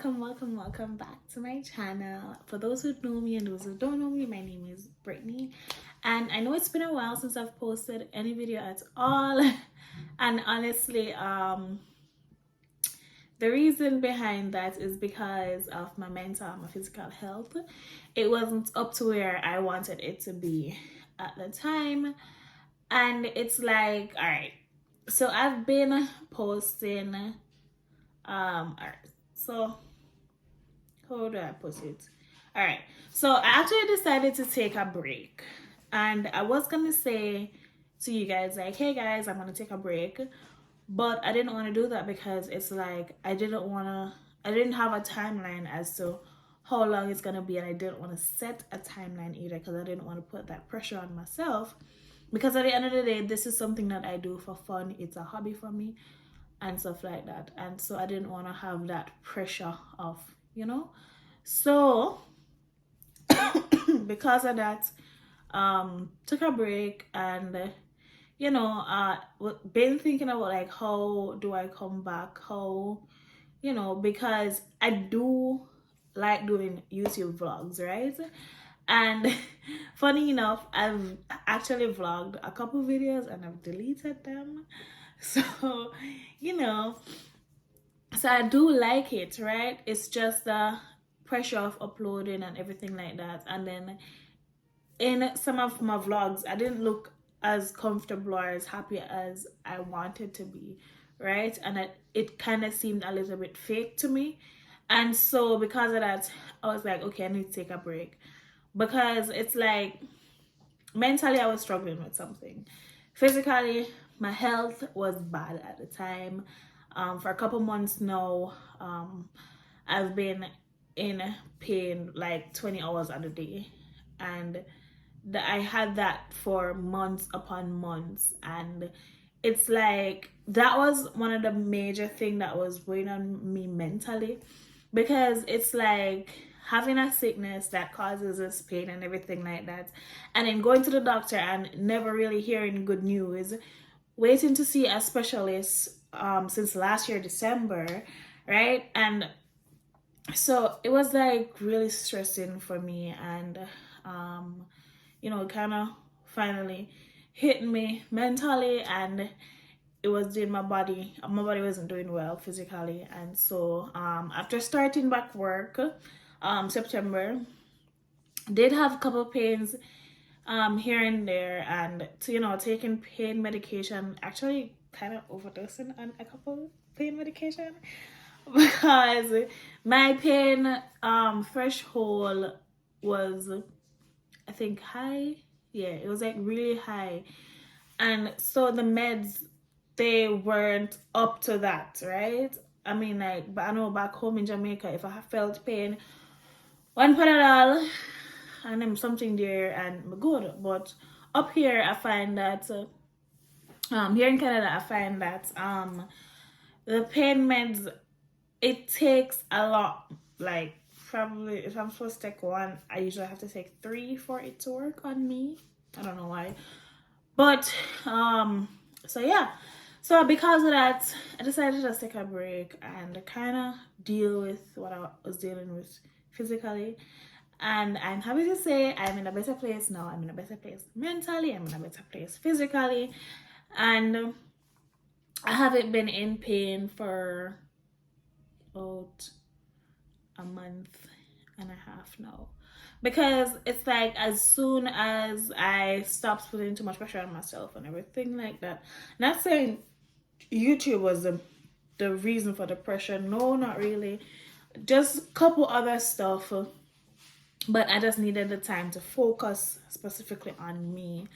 welcome back to my channel. For those who know me and those who don't know me, my name is Brittany, and I know it's been a while since I've posted any video at all. And honestly, the reason behind that is because of my mental and my physical health. It wasn't up to where I wanted it to be at the time, and it's like, all right, so I've been posting all right, so how do I put it? All right, so I actually decided to take a break, and I was gonna say to you guys like, hey guys, I'm gonna take a break, but I didn't want to do that because it's like I didn't have a timeline as to how long it's gonna be, and I didn't want to set a timeline either because I didn't want to put that pressure on myself, because at the end of the day, this is something that I do for fun. It's a hobby for me and stuff like that, and so I didn't want to have that pressure of, so because of that, took a break, and been thinking about like, how do I come back, how, because I do like doing YouTube vlogs, right? And funny enough, I've actually vlogged a couple videos and I've deleted them. So, you know, so I do like it, right? It's just the pressure of uploading and everything like that. And then in some of my vlogs, I didn't look as comfortable or as happy as I wanted to be, right? And it kind of seemed a little bit fake to me. And so because of that, I was like, okay, I need to take a break. Because it's like, mentally, I was struggling with something. Physically, my health was bad at the time. For a couple months now, I've been in pain like 20 hours a day. And I had that for months upon months. And it's like, that was one of the major things that was weighing on me mentally. Because it's like, having a sickness that causes us pain and everything like that, and then going to the doctor and never really hearing good news, waiting to see a specialist since last year December, right? And so it was like really stressing for me, and kind of finally hit me mentally, and it was doing my body wasn't doing well physically. And so after starting back work, September, did have a couple of pains here and there, and taking pain medication, actually kind of overdosing on a couple pain medication because my pain threshold was, I think, high. Yeah, it was like really high, and so the meds, they weren't up to that, right? I mean, like, but I know back home in Jamaica, if I felt pain, one Panadol and then something there and I'm good. But up here, I find that here in Canada, I find that the pain meds, it takes a lot. Like, probably if I'm supposed to take one, I usually have to take 3 for it to work on me. I don't know why, but so yeah. So because of that, I decided to just take a break and kind of deal with what I was dealing with physically. And I'm happy to say I'm in a better place now. I'm in a better place mentally. I'm in a better place physically. And I haven't been in pain for about a month and a half now. Because it's like, as soon as I stopped putting too much pressure on myself and everything like that, not saying YouTube was the reason for the pressure. No, not really. Just a couple other stuff. But I just needed the time to focus specifically on me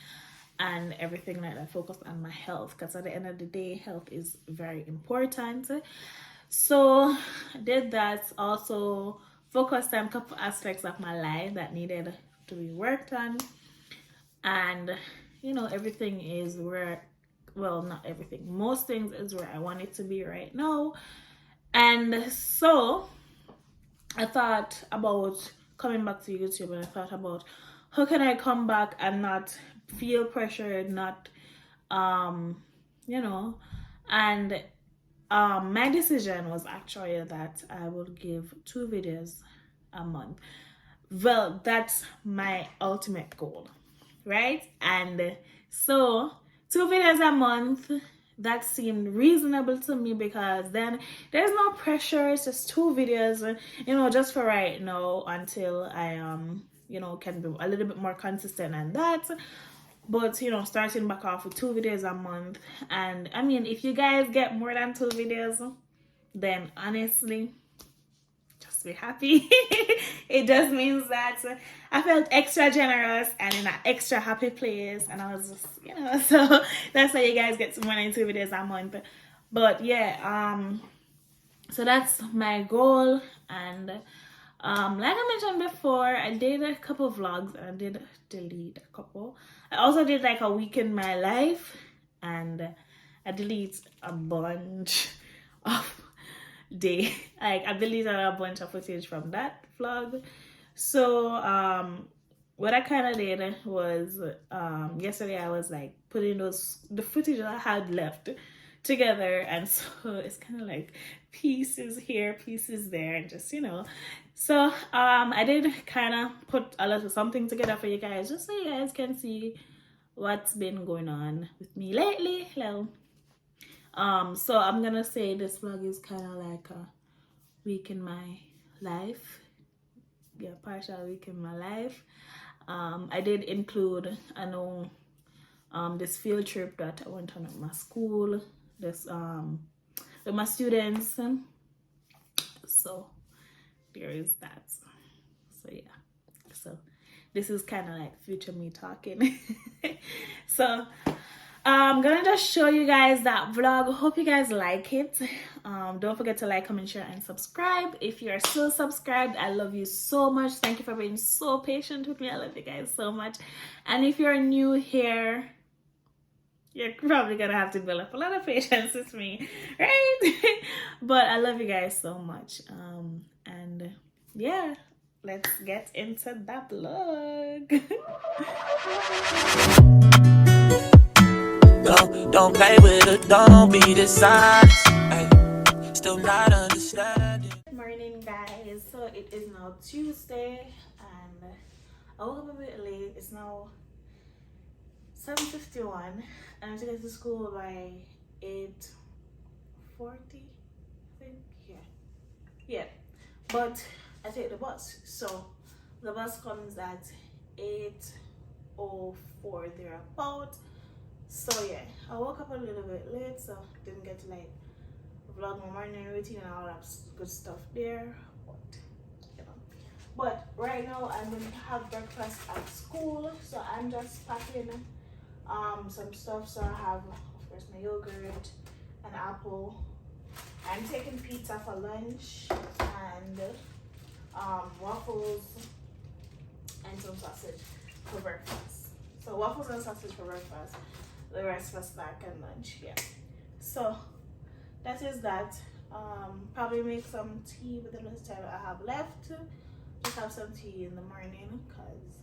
and everything like that. Focus on my health, because at the end of the day, health is very important. So I did that. Also focused on a couple aspects of my life that needed to be worked on. And everything is where, well, not everything, most things is where I want it to be right now. And so I thought about coming back to YouTube, and I thought about how can I come back and not feel pressured, not and my decision was actually that I will give 2 videos a month. Well, that's my ultimate goal, right? And so 2 videos a month, that seemed reasonable to me, because then there's no pressure. It's just 2 videos, just for right now, until I can be a little bit more consistent than that. But starting back off with 2 videos a month. And I mean, if you guys get more than 2 videos, then honestly, just be happy. It just means that I felt extra generous and in an extra happy place, and I was just so that's how you guys get more than 2 videos a month. But yeah, so that's my goal. And like I mentioned before, I did a couple vlogs and I did delete a couple. I also did like a week in my life, and I delete a bunch of day. Like I deleted a bunch of footage from that vlog. So what I kind of did was yesterday I was like putting the footage that I had left together, and so it's kind of like pieces here, pieces there, and just so I did kind of put a little something together for you guys, just so you guys can see what's been going on with me lately. Hello. So I'm gonna say this vlog is kind of like a week in my life. Yeah, partial week in my life. I did include, I know, this field trip that I went on at my school, this with my students. So there is that. So yeah, so this is kind of like future me talking. So I'm gonna just show you guys that vlog. Hope you guys like it. Don't forget to like, comment, share, and subscribe. If you're still subscribed, I love you so much. Thank you for being so patient with me. I love you guys so much. And if you're new here, you're probably gonna have to build up a lot of patience with me, right? But I love you guys so much. And yeah, let's get into that vlog. Don't play with it, don't be dishonest. Ay, still not understanding. Good morning, guys. So it is now Tuesday, and I woke up a bit late. It's now 7:51, and I have to get to school by 8:40. I think, yeah. But I take the bus, so the bus comes at 8:04 thereabout. So yeah, I woke up a little bit late, so didn't get to like vlog my morning routine and all that good stuff there. But right now I'm going to have breakfast at school, so I'm just packing some stuff. So I have, of course, my yogurt, an apple. I'm taking pizza for lunch, and waffles and some sausage for breakfast. So waffles and sausage for breakfast, the rest for snack and lunch. Yeah, so that is that. Probably make some tea with the little time I have left. Just have some tea in the morning, because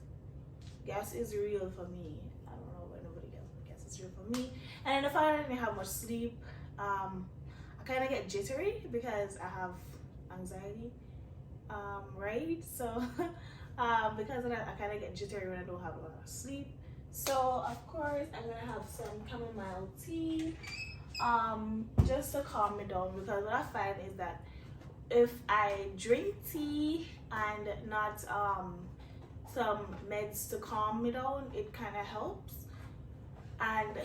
gas is real for me. I don't know about nobody else, but gas is real for me. And if I didn't have much sleep, I kind of get jittery because I have anxiety, right? So because of that, I kind of get jittery when I don't have a lot of sleep. So of course I'm gonna have some chamomile tea, just to calm me down, because what I find is that if I drink tea and not some meds to calm me down, it kind of helps. And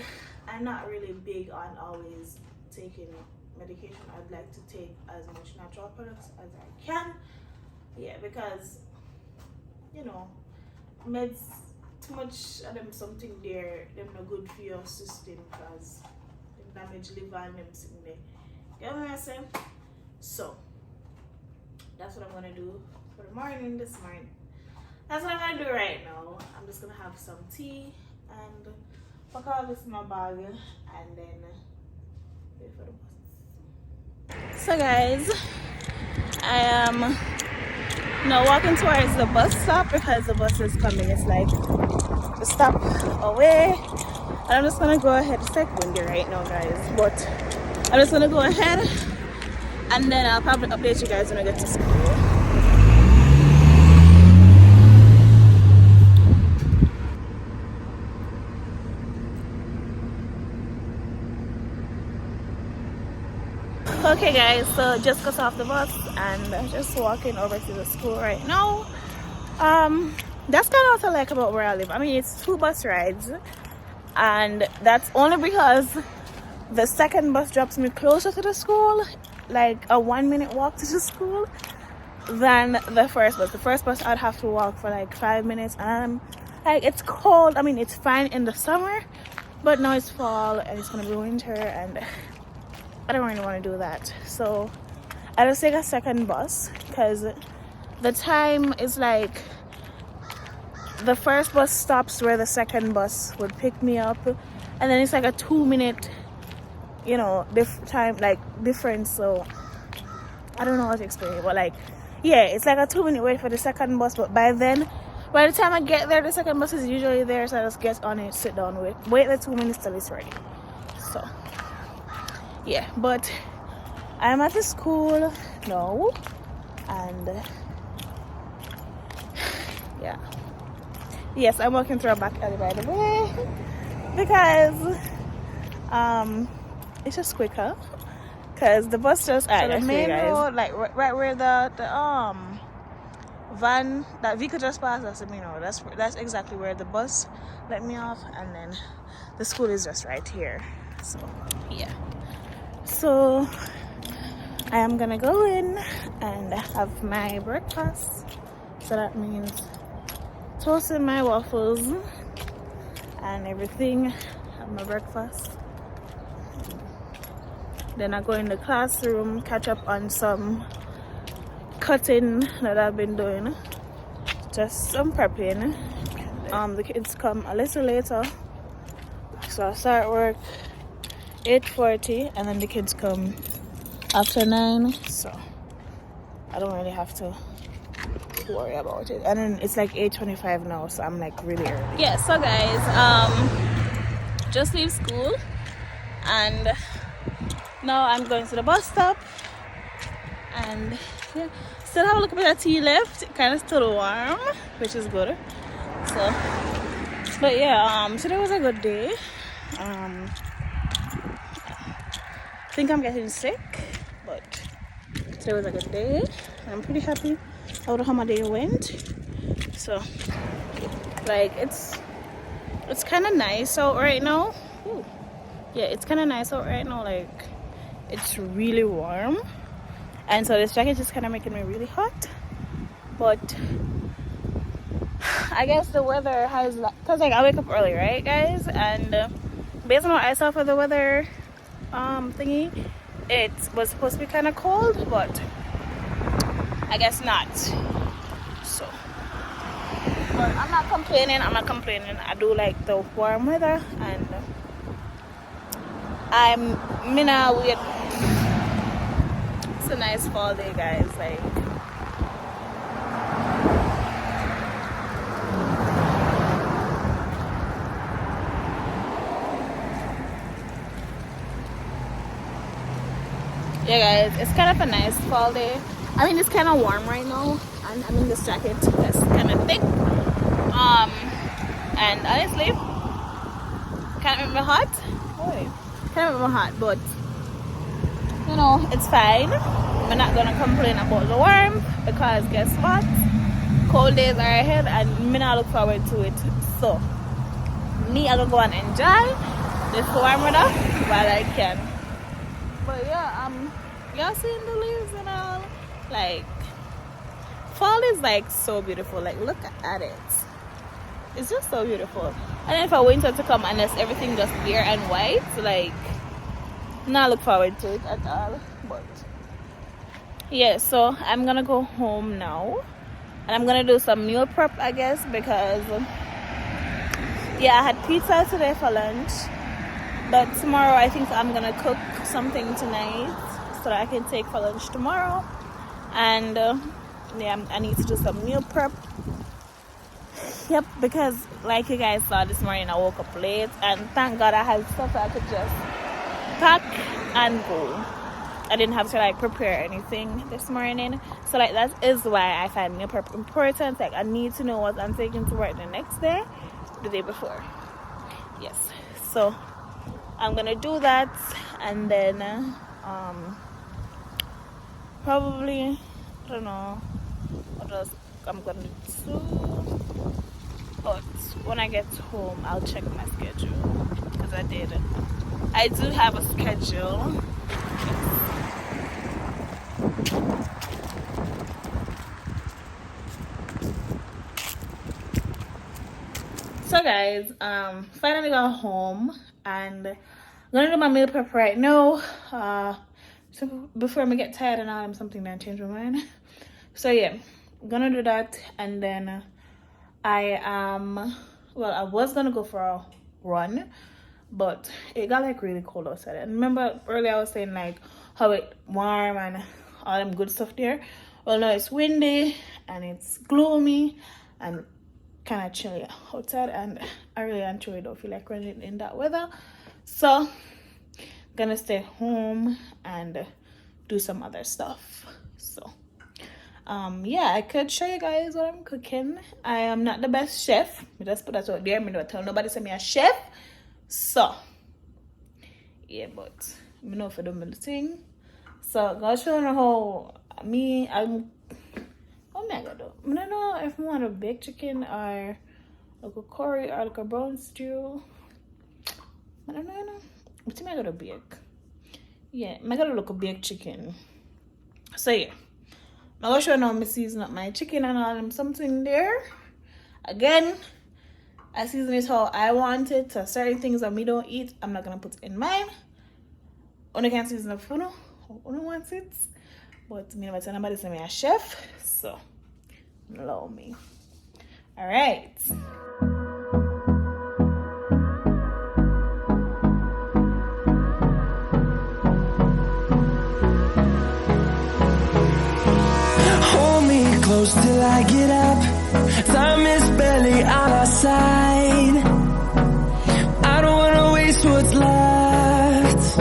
I'm not really big on always taking medication. I'd like to take as much natural products as I can. Yeah, because meds, too much of them, something there, them not good for your system, because them damage liver and them sitting there. You know what I'm saying? So that's what I'm gonna do for the morning this morning. That's what I'm gonna do right now. I'm just gonna have some tea and pack all this in my bag, and then wait for the bus. So guys, I am now walking towards the bus stop, because the bus is coming. It's like the stop away, and I'm just gonna go ahead. It's like windy right now, guys, but I'm just gonna go ahead and then I'll probably update you guys when I get to school. Okay guys, so just got off the bus and I'm just walking over to the school right now. That's kind of what I like about where I live. I mean, it's 2 bus rides, and that's only because the second bus drops me closer to the school, like a 1-minute walk to the school, than the first bus. The first bus I'd have to walk for like 5 minutes, and like it's cold. I mean, it's fine in the summer, but now it's fall and it's gonna be winter, and I don't really want to do that. So I just take a second bus because the time is like the first bus stops where the second bus would pick me up, and then it's like a 2-minute, you know, time like difference. So I don't know how to explain it, but like, yeah, it's like a 2-minute wait for the second bus. But by the time I get there, the second bus is usually there, so I just get on it, sit down, wait the 2 minutes till it's ready. So yeah, but I'm at the school now, and yeah, yes, I'm walking through a back alley, by the way, because it's just quicker, because the bus just so the main road, like right where the van, that vehicle just passed, that's the main road. That's exactly where the bus let me off, and then the school is just right here. So yeah, so I am gonna go in and have my breakfast. So that means toasting my waffles and everything. Have my breakfast. Then I go in the classroom, catch up on some cutting that I've been doing. Just some prepping. The kids come a little later, so I start work 8:40, and then the kids come after 9. So I don't really have to worry about it. And then it's like 8:25 now, so I'm like really early. Yeah, so guys, just leave school, and now I'm going to the bus stop, and yeah, still have a little bit of tea left. Kind of still warm, which is good. So, but yeah, today was a good day. I think I'm getting sick, but today was a good day. I'm pretty happy about how my day went. So like it's kind of nice out right now. Ooh. Yeah, it's kind of nice out right now. Like it's really warm, and so this jacket is kind of making me really hot. But I guess the weather has, because like I wake up early, right guys, and based on what I saw for the weather thingy, it was supposed to be kind of cold, but I guess not. So but I'm not complaining. I do like the warm weather, and it's a nice fall day, guys. Like yeah guys, it's kind of a nice fall day. I mean, it's kind of warm right now, and I'm in this jacket that's kind of thick, and honestly can't make me hot. Can't make me hot, but you know, it's fine. I'm not gonna complain about the warmth, because guess what, cold days are ahead, and me not look forward to it. So me, I gonna go and enjoy this warm weather while I can. But yeah, y'all seeing the leaves and all? Like fall is like so beautiful. Like look at it, it's just so beautiful. And then for winter to come and it's everything just bare and white, like not look forward to it at all. But yeah, so I'm gonna go home now, and I'm gonna do some meal prep, I guess, because yeah, I had pizza today for lunch, but tomorrow I think I'm gonna cook something tonight so that I can take for lunch tomorrow. And yeah, I need to do some meal prep. Yep, because like you guys saw this morning, I woke up late, and thank God I had stuff I could just pack and go. I didn't have to like prepare anything this morning, so like that is why I find meal prep important. Like I need to know what I'm taking to work the next day, the day before. Yes, so I'm gonna do that, and then probably I don't know what else I'm gonna do. But when I get home, I'll check my schedule because I do have a schedule. So guys, finally got home and I'm gonna do my meal prep right now. So before I get tired and all, something that change my mind. So yeah, I'm gonna do that, and then I was gonna go for a run, but it got like really cold outside. And remember earlier I was saying like how it warm and all them good stuff there. Well, now it's windy and it's gloomy and kind of chilly outside, and I really actually don't feel like running in that weather, so gonna stay home and do some other stuff. So yeah, I could show you guys what I'm cooking. I am not the best chef. I just put that out there. I don't tell nobody say me a chef. So yeah, but I know if I do my thing. So I'm gonna show you how what am I gonna do? I don't know if I want a baked chicken or like a curry or like a brown stew. I don't know. What am I gonna bake? Yeah, I'm gonna look a baked chicken. So yeah, I'm gonna show you now me season up my chicken and all them something there. Again, I season it how I want it. So certain things that me don't eat, I'm not gonna put in mine. Only can season up for no. Only wants it. But me never tell nobody say me a chef. So allow me. Alright. Hold me close till I get up. Time is barely on our side. I don't wanna waste what's left.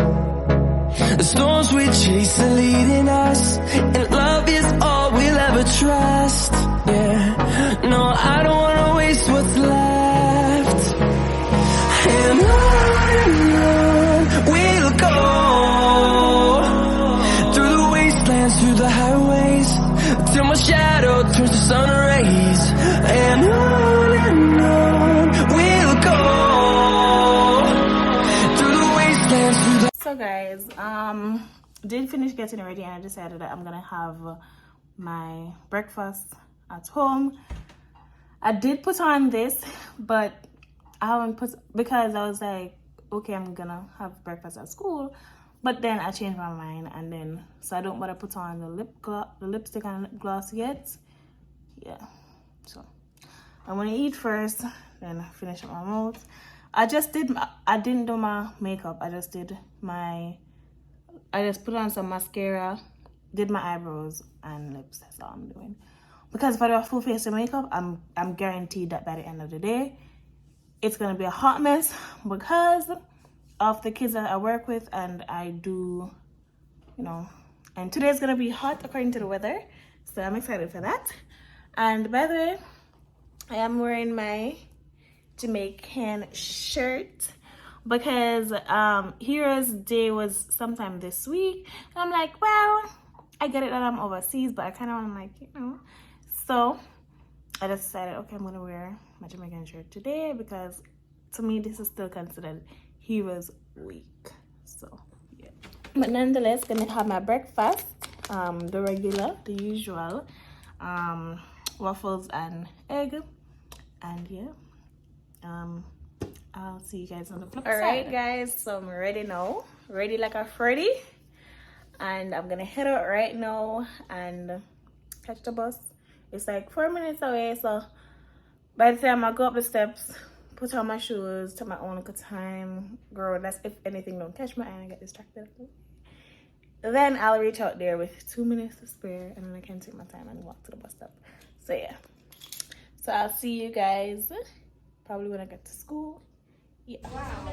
The storms we chase are leading us, and love is all we'll ever trust. Yeah, no, I don't wanna waste what's left. And on we'll go, through the wastelands, through the highways, till my shadow turns to sun rays. And on we'll go, through the wastelands, through the... So guys, did finish getting ready, and I decided that I'm gonna have my breakfast at home. I did put on this, but I haven't put, because I was like, okay, I'm gonna have breakfast at school, but then I changed my mind, and then so I don't want to put on the lipstick and lip gloss yet. Yeah, so I'm gonna eat first, then finish up my mouth. I didn't do my makeup. I just put on some mascara, did my eyebrows and lips. That's all I'm doing. Because if I do a full face of makeup, I'm guaranteed that by the end of the day, it's gonna be a hot mess because of the kids that I work with, and I do, and today's gonna be hot according to the weather, so I'm excited for that. And by the way, I am wearing my Jamaican shirt because Heroes Day was sometime this week, and I'm like, well, I get it that I'm overseas, but I kind of want to so I just decided, okay, I'm gonna wear my Jamaican shirt today because to me this is still considered Heroes Week. So yeah, but nonetheless, gonna have my breakfast, the regular, the usual, waffles and egg, and yeah, I'll see you guys on the flip side. All right guys, so I'm ready now, ready like a Freddy, and I'm gonna head out right now and catch the bus. It's like 4 minutes away, so by the time I go up the steps, put on my shoes, take my own good time, girl, that's if anything don't catch my eye and get distracted. Then I'll reach out there with 2 minutes to spare, and then I can take my time and walk to the bus stop. So yeah, so I'll see you guys probably when I get to school. Yeah. Wow.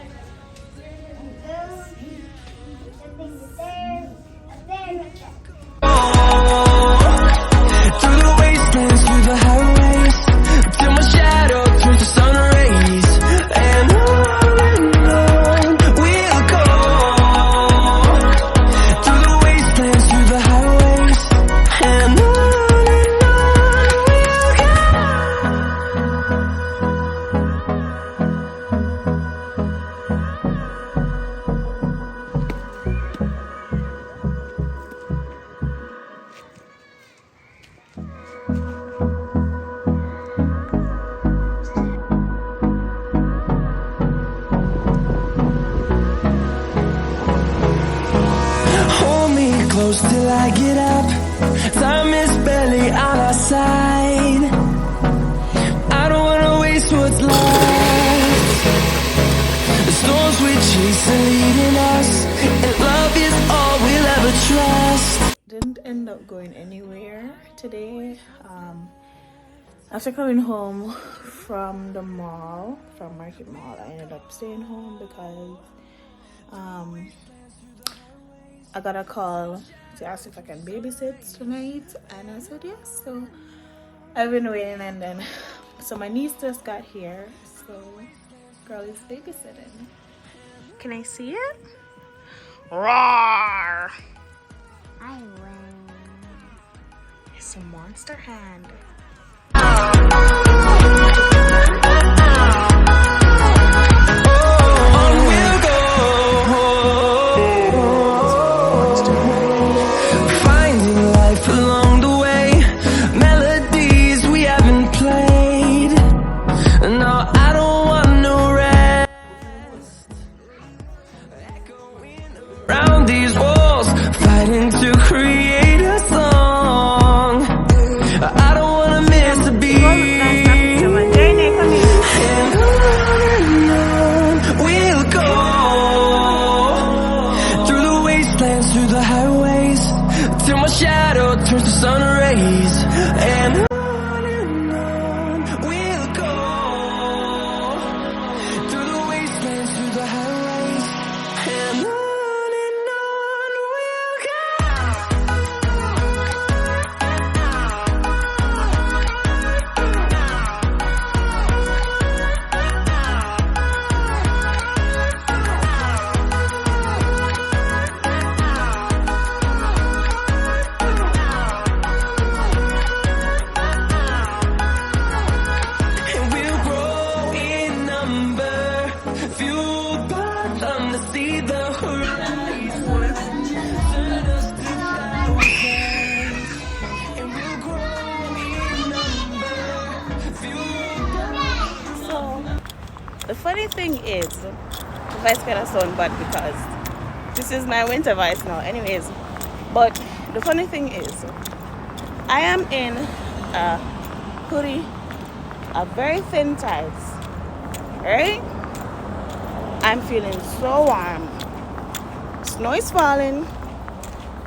Through the wastelands, through the highways, till my shadow turns to sun rays. And on we'll go. Through the wastelands, through the highways, and on we'll go. Hold me close till I get up. Time is barely on our side. I don't wanna waste what's left. The storms we chase are leading us, and love is all we'll ever trust. Didn't end up going anywhere today. After coming home from the mall, from Market Mall, I ended up staying home because I got a call to ask if I can babysit tonight, and I said yes. So I've been waiting, and then so my niece just got here, so girl is babysitting. Can I see it? Roar! I will. It's a monster hand. On we'll go. Finding life along the way, melodies we haven't played. No, I don't want no rest. Echoing around these walls, fighting to create a song. I don't wanna miss a beat. And on we'll go. Through the wastelands, through the highways, till my shadow turns to sun rays. And on we'll go. Through the wastelands, through the highways, and on we'll go. And we'll grow in number, fueled by them to see the horizon. Turn us to thousands. And we'll grow in number, fueled by. So the funny thing is, the voice kind of sound bad because this is my winter voice now. Anyways, but the funny thing is, I am in a hoodie, a very thin tights, right? I'm feeling so warm. Snow is falling.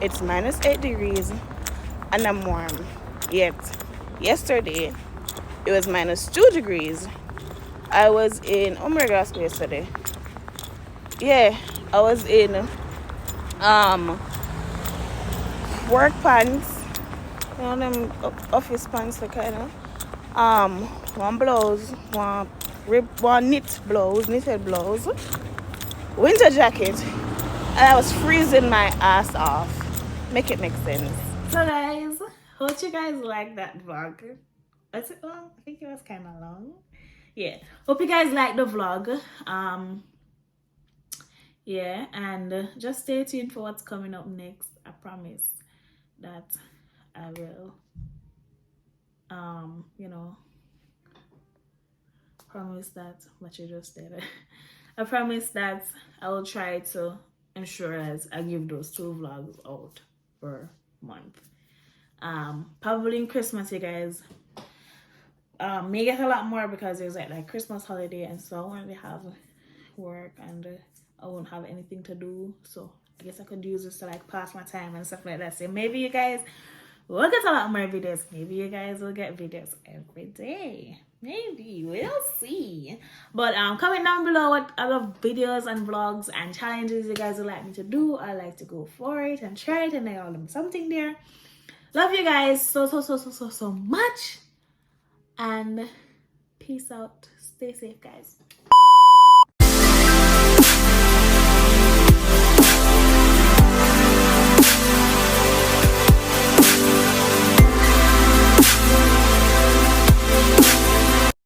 It's -8 degrees, and I'm warm. Yet yesterday it was -2 degrees. I was in Omega School yesterday. Yeah, I was in work pants, you know, them office pants, the kind of one blouse, one knitted blouse, winter jacket, and I was freezing my ass off. Make it make sense. So guys, hope you guys like that vlog. Was it long? I think it was kind of long. Yeah, hope you guys like the vlog. Yeah, and just stay tuned for what's coming up next. I promise that I will you know, promise that what you just did. I promise that I will try to ensure that I give those 2 vlogs out per month. Probably in Christmas, you guys may get a lot more because there's like Christmas holiday, and so I won't really have work, and I won't have anything to do, so I guess I could use this to like pass my time and stuff like that. So maybe you guys will get a lot more videos. Maybe you guys will get videos every day. Maybe we'll see. But comment down below what other videos and vlogs and challenges you guys would like me to do. I like to go for it and try it, and I all them something there. Love you guys so much, and peace out. Stay safe, guys.